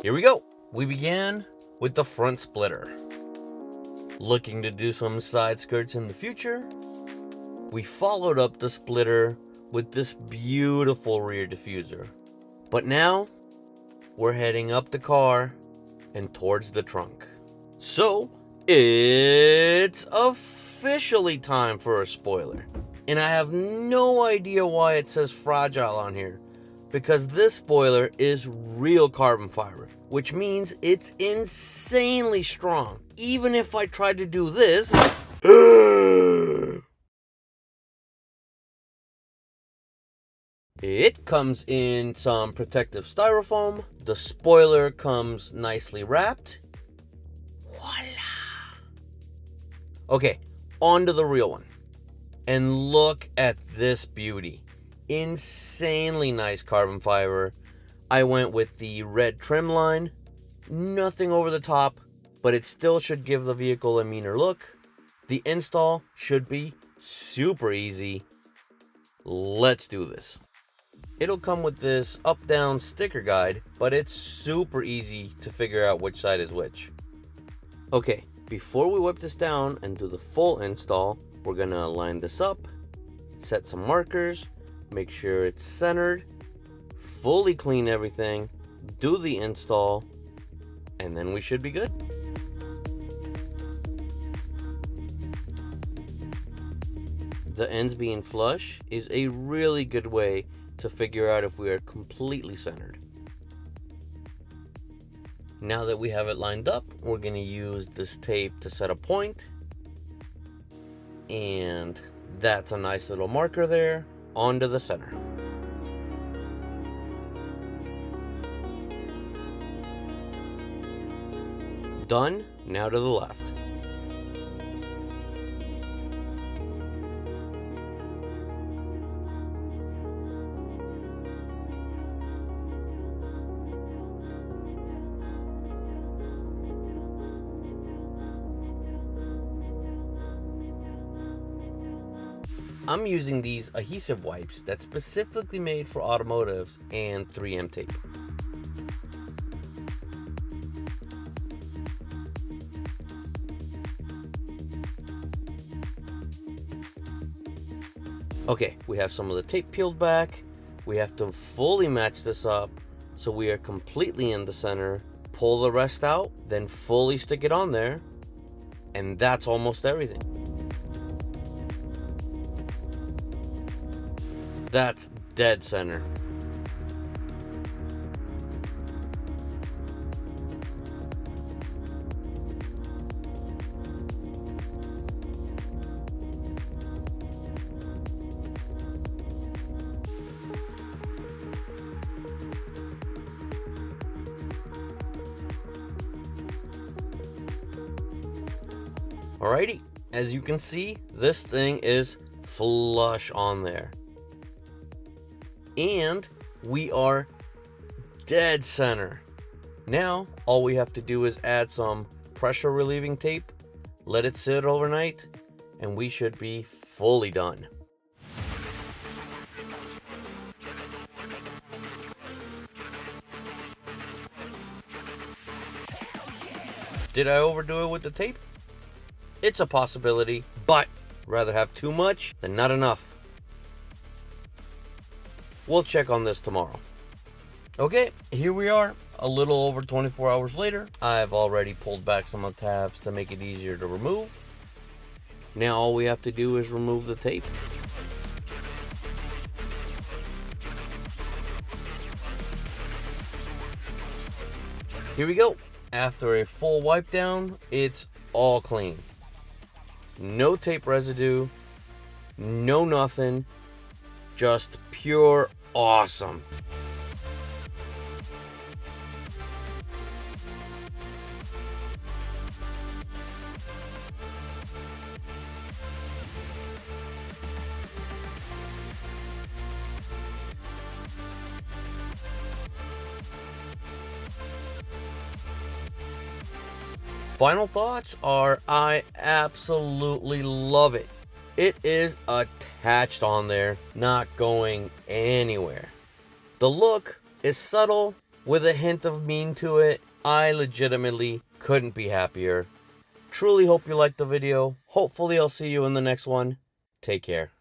Here we go. We began with the front splitter. Looking to do some side skirts in the future, we followed up the splitter with this beautiful rear diffuser. But now, we're heading up the car and towards the trunk. So, it's officially time for a spoiler. And I have no idea why it says fragile on here, because this spoiler is real carbon fiber, which means it's insanely strong. Even if I tried to do this, it comes in some protective styrofoam. The spoiler comes nicely wrapped. Voila! Okay, on to the real one. And look at this beauty. Insanely nice carbon fiber. I went with the red trim line. Nothing over the top, but it still should give the vehicle a meaner look. The install should be super easy. Let's do this. It'll come with this up-down sticker guide, but it's super easy to figure out which side is which. Okay, before we wipe this down and do the full install, we're gonna line this up, set some markers, make sure it's centered, fully clean everything, do the install, and then we should be good. The ends being flush is a really good way to figure out if we are completely centered. Now that we have it lined up, we're going to use this tape to set a point. And that's a nice little marker there onto the center. Done. Now to the left. I'm using these adhesive wipes that's specifically made for automotives and 3M tape. Okay, we have some of the tape peeled back. We have to fully match this up so we are completely in the center. Pull the rest out, then fully stick it on there, and that's almost everything. That's dead center. Alrighty, as you can see, this thing is flush on there. And we are dead center. Now, all we have to do is add some pressure relieving tape, let it sit overnight, and we should be fully done. Did I overdo it with the tape? It's a possibility, but rather have too much than not enough. We'll check on this tomorrow. Okay, here we are, a little over 24 hours later. I've already pulled back some of the tabs to make it easier to remove. Now all we have to do is remove the tape. Here we go. After a full wipe down, it's all clean. No tape residue, no nothing, just pure awesome. Final thoughts are I absolutely love it. It is attached on there, not going anywhere. The look is subtle, with a hint of mean to it. I legitimately couldn't be happier. Truly hope you liked the video. Hopefully I'll see you in the next one. Take care.